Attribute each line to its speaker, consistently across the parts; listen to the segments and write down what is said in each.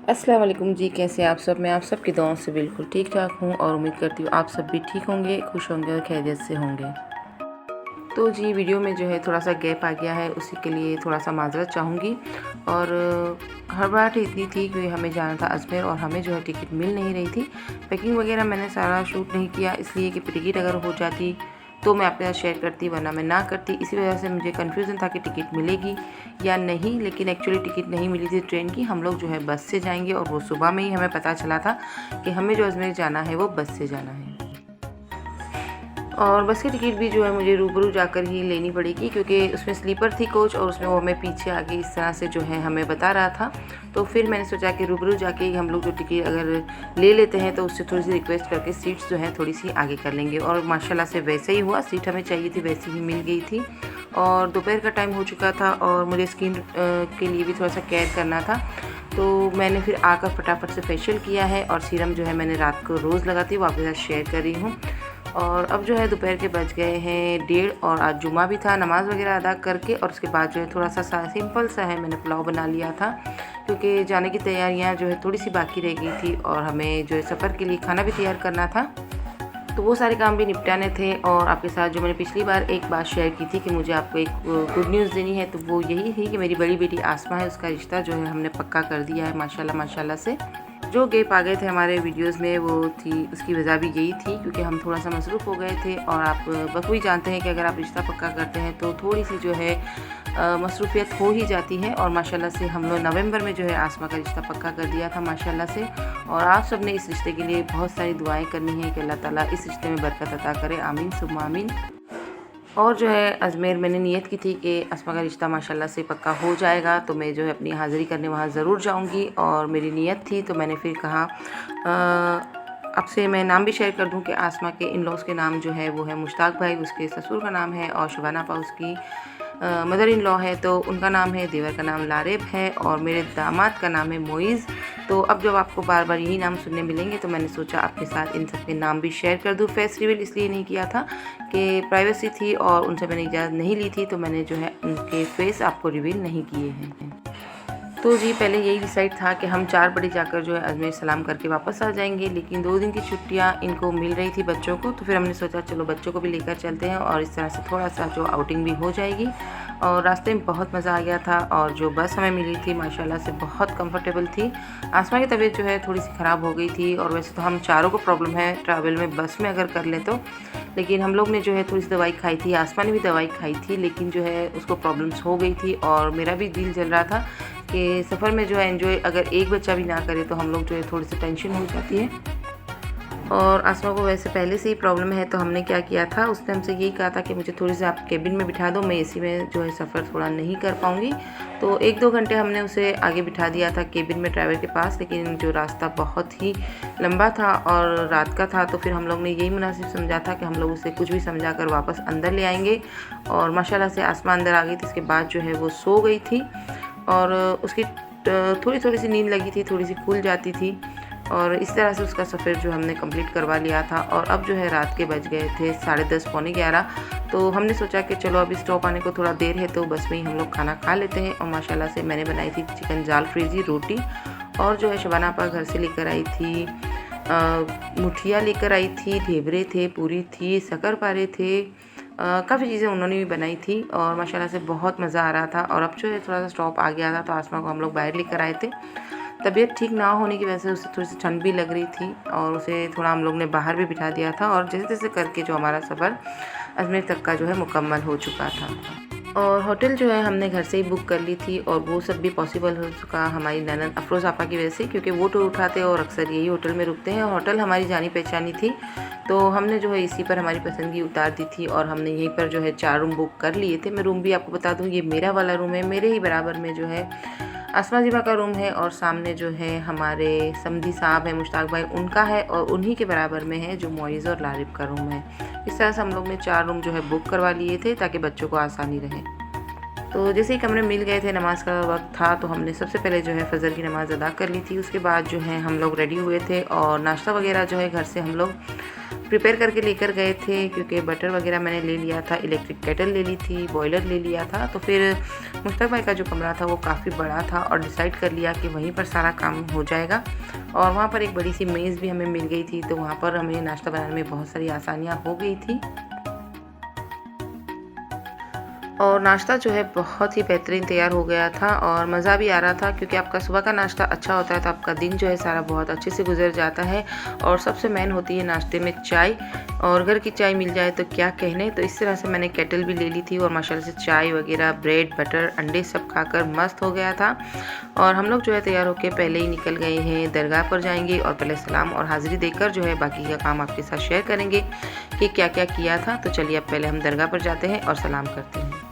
Speaker 1: अस्सलाम वालेकुम जी, कैसे आप सब। मैं आप सब की दुआओं से बिल्कुल ठीक ठाक हूँ और उम्मीद करती हूँ आप सब भी ठीक होंगे, खुश होंगे और खैरियत से होंगे। तो जी वीडियो में जो है थोड़ा सा गैप आ गया है, उसी के लिए थोड़ा सा माज़रत चाहूँगी। और घबराहट इतनी थी कि हमें जाना था अजमेर और हमें जो है टिकट मिल नहीं रही थी। पैकिंग वगैरह मैंने सारा शूट नहीं किया, इसलिए कि टिकट अगर हो जाती तो मैं आपके साथ शेयर करती, वरना मैं ना करती। इसी वजह से मुझे कन्फ्यूज़न था कि टिकट मिलेगी या नहीं, लेकिन एक्चुअली टिकट नहीं मिली थी ट्रेन की। हम लोग जो है बस से जाएंगे और वो सुबह में ही हमें पता चला था कि हमें जो अजमेर जाना है वो बस से जाना है। और बस की टिकट भी जो है मुझे रूबरू जाकर ही लेनी पड़ेगी, क्योंकि उसमें स्लीपर थी कोच और उसमें वो हमें पीछे आगे इस तरह से जो है हमें बता रहा था। तो फिर मैंने सोचा कि रूबरू जाके ही हम लोग जो टिकट अगर ले लेते हैं तो उससे थोड़ी सी रिक्वेस्ट करके सीट्स जो है थोड़ी सी आगे कर लेंगे। और माशाल्लाह से वैसे ही हुआ, सीट हमें चाहिए थी वैसी ही मिल गई थी। और दोपहर का टाइम हो चुका था और मुझे स्किन के लिए भी थोड़ा सा केयर करना था, तो मैंने फिर आकर फटाफट से फेशियल किया है। और सीरम जो है मैंने रात को रोज़ लगाती हूँ, वो आपके साथ शेयर कर रही हूँ। और अब जो है दोपहर के बज गए हैं 1:30 और आज जुमा भी था। नमाज़ वगैरह अदा करके और उसके बाद जो है थोड़ा सा सिंपल सा है, मैंने पुलाव बना लिया था, क्योंकि जाने की तैयारियां जो है थोड़ी सी बाकी रह गई थी और हमें जो है सफ़र के लिए खाना भी तैयार करना था। तो वो सारे काम भी निपटाने थे। और आपके साथ जो मैंने पिछली बार एक बात शेयर की थी कि मुझे आपको एक गुड न्यूज़ देनी है, तो वो यही थी कि मेरी बड़ी बेटी आसमा है, उसका रिश्ता जो है हमने पक्का कर दिया है माशाल्लाह माशाल्लाह से। जो गैप आ गए थे हमारे वीडियोस में वो थी, उसकी वजह भी यही थी क्योंकि हम थोड़ा सा मसरूफ़ हो गए थे। और आप बखूबी जानते हैं कि अगर आप रिश्ता पक्का करते हैं तो थोड़ी सी जो है मसरूफियत हो ही जाती है। और माशाल्लाह से हम लोग नवंबर में जो है आसमा का रिश्ता पक्का कर दिया था माशाल्लाह से। और आप सब ने इस रिश्ते के लिए बहुत सारी दुआएं करनी है कि अल्लाह ताला इस रिश्ते में बरकत अता करे, आमीन सुम्मा आमीन। और जो है अजमेर मैंने नियत की थी कि आसमा का रिश्ता माशाल्लाह से पक्का हो जाएगा तो मैं जो है अपनी हाज़िरी करने वहाँ ज़रूर जाऊँगी। और मेरी नियत थी, तो मैंने फिर कहा आपसे मैं नाम भी शेयर कर दूं कि आसमा के इन लॉज के नाम जो है वो है मुश्ताक भाई, उसके ससुर का नाम है, और शुबाना पा उसकी मदर इन लॉ है, तो उनका नाम है, देवर का नाम लारेब है, और मेरे दामाद का नाम है मोइज़। तो अब जब आपको बार बार यही नाम सुनने मिलेंगे तो मैंने सोचा आपके साथ इन सब के नाम भी शेयर कर दूं। फेस रिवील इसलिए नहीं किया था कि प्राइवेसी थी और उनसे मैंने इजाज़त नहीं ली थी, तो मैंने जो है उनके फेस आपको रिवील नहीं किए हैं। तो जी पहले यही डिसाइड था कि हम 4 बजे जाकर जो है अजमेर सलाम करके वापस आ जाएंगे, लेकिन 2 दिन की छुट्टियां इनको मिल रही थी बच्चों को, तो फिर हमने सोचा चलो बच्चों को भी लेकर चलते हैं और इस तरह से थोड़ा सा जो आउटिंग भी हो जाएगी। और रास्ते में बहुत मज़ा आ गया था और जो बस हमें मिली थी माशाल्लाह से बहुत कंफर्टेबल थी। आसमा की तबीयत जो है थोड़ी सी ख़राब हो गई थी, और वैसे तो हम चारों को प्रॉब्लम है ट्रैवल में बस में अगर कर ले तो, लेकिन हम लोग ने जो है थोड़ी सी दवाई खाई थी, आसमा ने भी दवाई खाई थी, लेकिन जो है उसको प्रॉब्लम्स हो गई थी। और मेरा भी दिल जल रहा था कि सफ़र में जो है एंजॉय अगर एक बच्चा भी ना करे तो हम लोग जो है थोड़ी सी टेंशन हो जाती है। और आसमा को वैसे पहले से ही प्रॉब्लम है, तो हमने क्या किया था, उसने हमसे यही कहा था कि मुझे थोड़ी सी आप केबिन में बिठा दो, मैं एसी में जो है सफ़र थोड़ा नहीं कर पाऊँगी। तो 1-2 घंटे हमने उसे आगे बिठा दिया था केबिन में ड्राइवर के पास, लेकिन जो रास्ता बहुत ही लंबा था और रात का था, तो फिर हम लोग ने यही मुनासिब समझा था कि हम लोग उसे कुछ भी समझा कर वापस अंदर ले आएंगे। और माशाल्लाह से आसमा अंदर आ गई थी, इसके बाद जो है वो सो गई थी और उसकी थोड़ी थोड़ी सी नींद लगी थी, थोड़ी सी खुल जाती थी। और इस तरह से उसका सफ़र जो हमने कंप्लीट करवा लिया था। और अब जो है रात के बज गए थे 10:30 पौने 11, तो हमने सोचा कि चलो अभी स्टॉप आने को थोड़ा देर है तो बस में ही हम लोग खाना खा लेते हैं। और माशाल्लाह से मैंने बनाई थी चिकन जाल फ्रीजी रोटी, और जो है शबाना आपा घर से लेकर आई थी मुठिया लेकर आई थी, ढेबरे थे, पूरी थी, शक्कर-पारे थे, काफ़ी चीज़ें उन्होंने भी बनाई थी और माशाल्लाह से बहुत मज़ा आ रहा था। और अब जो है थोड़ा सा स्टॉप आ गया था तो आसमा को हम लोग बाहर लेकर आए थे। तबीयत ठीक ना होने की वजह से उसे थोड़ी सी ठंड भी लग रही थी और उसे थोड़ा हम लोग ने बाहर भी बिठा दिया था। और जैसे तैसे करके जो हमारा सफ़र अजमेर तक का जो है मुकम्मल हो चुका था। और होटल जो है हमने घर से ही बुक कर ली थी और वो सब भी पॉसिबल हो चुका हमारी ननद अफरोज़ आपा की वजह से, क्योंकि वो टूर उठाते और अक्सर यही होटल में रुकते हैं। और होटल हमारी जानी पहचानी थी, तो हमने जो है इसी पर हमारी पसंद की उतार दी थी और हमने यहीं पर जो है 4 रूम बुक कर लिए थे। मैं रूम भी आपको बता दूँ, ये मेरा वाला रूम है, मेरे ही बराबर में जो है आसमा जीबा का रूम है, और सामने जो है हमारे समधी साहब हैं मुश्ताक भाई, उनका है, और उन्हीं के बराबर में है जो मोइज़ और लारिब का रूम है। इस तरह से हम लोग ने 4 रूम जो है बुक करवा लिए थे ताकि बच्चों को आसानी रहे। तो जैसे ही कमरे मिल गए थे, नमाज़ का वक्त था, तो हमने सबसे पहले जो है फ़जर की नमाज़ अदा कर ली थी। उसके बाद जो है हम लोग रेडी हुए थे और नाश्ता वगैरह जो है घर से हम लोग प्रिपेयर करके लेकर गए थे, क्योंकि बटर वगैरह मैंने ले लिया था, इलेक्ट्रिक केटल ले ली थी, बॉयलर ले लिया था। तो फिर मुश्ताक भाई का जो कमरा था वो काफ़ी बड़ा था और डिसाइड कर लिया कि वहीं पर सारा काम हो जाएगा। और वहाँ पर एक बड़ी सी मेज़ भी हमें मिल गई थी, तो वहाँ पर हमें नाश्ता बनाने में बहुत सारी आसानियाँ हो गई थी। और नाश्ता जो है बहुत ही बेहतरीन तैयार हो गया था और मज़ा भी आ रहा था, क्योंकि आपका सुबह का नाश्ता अच्छा होता है तो आपका दिन जो है सारा बहुत अच्छे से गुजर जाता है। और सबसे मेन होती है नाश्ते में चाय, और घर की चाय मिल जाए तो क्या कहने। तो इस तरह से मैंने केटल भी ले ली थी और माशाल्लाह से चाय वगैरह, ब्रेड, बटर, अंडे सब खाकर मस्त हो गया था। और हम लोग जो है तैयार होकर पहले ही निकल गए हैं, दरगाह पर जाएंगे और पहले सलाम और हाज़िरी देकर जो है बाकी का काम आपके साथ शेयर करेंगे कि क्या क्या किया था। तो चलिए अब पहले हम दरगाह पर जाते हैं और सलाम करते हैं।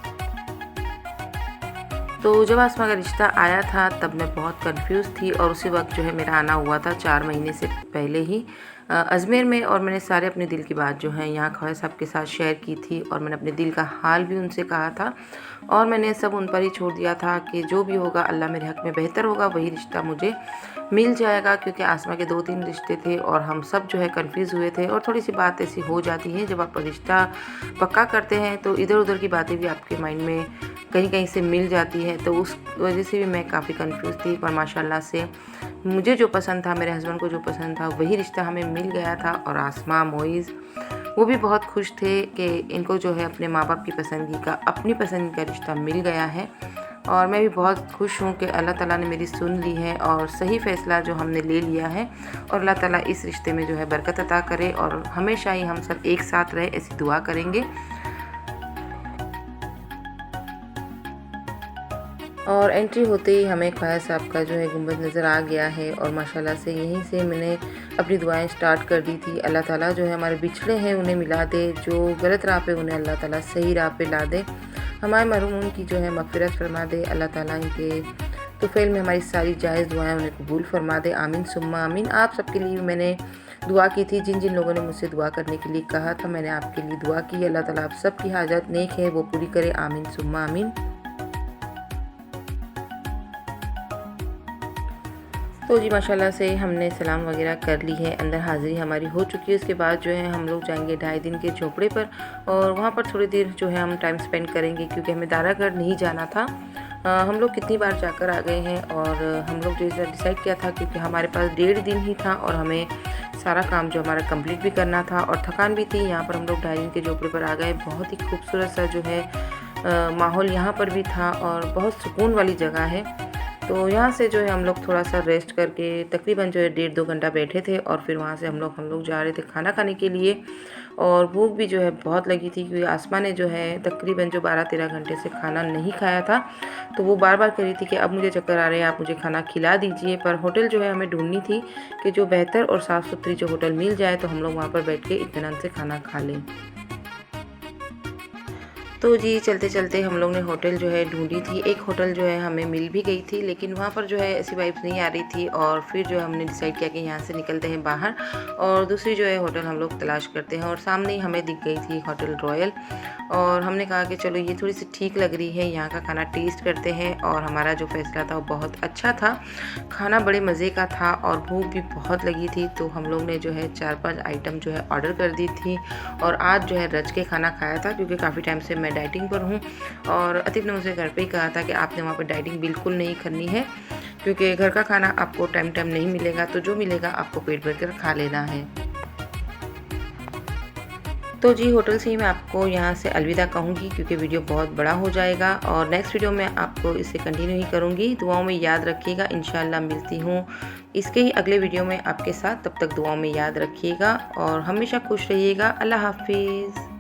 Speaker 1: तो जब आसमा का रिश्ता आया था तब मैं बहुत कंफ्यूज थी, और उसी वक्त जो है मेरा आना हुआ था 4 महीने से पहले ही अजमेर में। और मैंने सारे अपने दिल की बात जो है यहाँ ख्वाजा साहब के साथ शेयर की थी, और मैंने अपने दिल का हाल भी उनसे कहा था, और मैंने सब उन पर ही छोड़ दिया था कि जो भी होगा अल्लाह मेरे हक़ में बेहतर होगा, वही रिश्ता मुझे मिल जाएगा। क्योंकि आसमा के 2-3 रिश्ते थे और हम सब जो है कंफ्यूज हुए थे। और थोड़ी सी बात ऐसी हो जाती है, जब आप रिश्ता पक्का करते हैं तो इधर उधर की बातें भी आपके माइंड में कहीं कहीं से मिल जाती है। तो उस वजह से भी मैं काफ़ी कंफ्यूज थी, पर माशाल्लाह से मुझे जो पसंद था, मेरे हस्बैंड को जो पसंद था, वही रिश्ता हमें मिल गया था। और आसमा, मोइज़ वो भी बहुत खुश थे कि इनको जो है अपने माँ बाप की पसंदगी का, अपनी पसंद का रिश्ता मिल गया है। और मैं भी बहुत खुश हूँ कि अल्लाह ताला ने मेरी सुन ली है और सही फ़ैसला जो हमने ले लिया है। और अल्लाह ताला इस रिश्ते में जो है बरकत अता करे और हमेशा ही हम सब एक साथ रहे, ऐसी दुआ करेंगे। और एंट्री होते ही हमें ख्वाजा साहब का जो है गुंबद नज़र आ गया है। और माशाल्लाह से यहीं से मैंने अपनी दुआएं स्टार्ट कर दी थी। अल्लाह ताला जो है हमारे बिछड़े हैं उन्हें मिला दे, जो गलत राह पे उन्हें अल्लाह ताला सही राह पे ला दे, हमारे मरहूमों की जो है मग़फ़िरत फरमा दे। अल्लाह ताला इनके तुफ़ैल में हमारी सारी जायज़ दुआएं उन्हें कबूल फरमा दे। आमीन सुम्मा आमीन। आप सबके लिए मैंने दुआ की थी, जिन जिन लोगों ने मुझसे दुआ करने के लिए कहा था मैंने आपके लिए दुआ की। अल्लाह ताला आप सबकी हाजत नेक है वो पूरी करे। आमीन सुम्मा आमीन। तो जी माशाल्लाह से हमने सलाम वगैरह कर ली है, अंदर हाज़िरी हमारी हो चुकी है। उसके बाद जो है हम लोग जाएंगे 2.5 दिन के झोपड़े पर, और वहाँ पर थोड़ी देर जो है हम टाइम स्पेंड करेंगे, क्योंकि हमें दारागढ़ नहीं जाना था। हम लोग कितनी बार जाकर आ गए हैं, और हम लोग जो डिसाइड किया था, क्योंकि हमारे पास 1.5 दिन ही था और हमें सारा काम जो हमारा कंप्लीट भी करना था और थकान भी थी। यहाँ पर हम लोग 2.5 दिन के झोपड़े पर आ गए। बहुत ही खूबसूरत सा जो है माहौल यहाँ पर भी था और बहुत सुकून वाली जगह है। तो यहाँ से जो है हम लोग थोड़ा सा रेस्ट करके तकरीबन जो है 1.5-2 घंटा बैठे थे, और फिर वहाँ से हम लोग जा रहे थे खाना खाने के लिए। और भूख भी जो है बहुत लगी थी, क्योंकि आसमा ने जो है तकरीबन जो 12-13 घंटे से खाना नहीं खाया था। तो वो बार बार कह रही थी कि अब मुझे चक्कर आ रहे हैं, आप मुझे खाना खिला दीजिए। पर होटल जो है हमें ढूंढनी थी कि जो बेहतर और साफ़ सुथरी जो होटल मिल जाए, तो हम लोग वहाँ पर बैठ के इत्मीनान से खाना खा लें। तो जी चलते चलते हम लोग ने होटल जो है ढूंढी थी। एक होटल जो है हमें मिल भी गई थी, लेकिन वहाँ पर जो है ऐसी वाइब्स नहीं आ रही थी। और फिर जो है हमने डिसाइड किया कि यहाँ से निकलते हैं बाहर और दूसरी जो है होटल हम लोग तलाश करते हैं। और सामने ही हमें दिख गई थी होटल रॉयल, और हमने कहा कि चलो ये थोड़ी सी ठीक लग रही है, यहाँ का खाना टेस्ट करते हैं। और हमारा जो फैसला था वो बहुत अच्छा था, खाना बड़े मज़े का था और भूख भी बहुत लगी थी। तो हम लोग ने जो है 4-5 आइटम जो है ऑर्डर कर दी थी, और आज जो है रज के खाना खाया था, क्योंकि काफ़ी टाइम से मैं डाइटिंग पर हूँ। और अतीफ़ ने मुझे घर पे ही कहा था कि आपने वहाँ पर डाइटिंग बिल्कुल नहीं करनी है, क्योंकि घर का खाना आपको टाइम टाइम नहीं मिलेगा, तो जो मिलेगा आपको पेट भर कर खा लेना है। तो जी होटल से ही मैं आपको यहाँ से अलविदा कहूँगी, क्योंकि वीडियो बहुत बड़ा हो जाएगा, और नेक्स्ट वीडियो में आपको इसे कंटिन्यू ही करूँगी। दुआओं में याद रखिएगा, इंशाल्लाह मिलती हूँ इसके ही अगले वीडियो में आपके साथ। तब तक दुआओं में याद रखिएगा और हमेशा खुश रहिएगा। अल्लाह हाफिज़।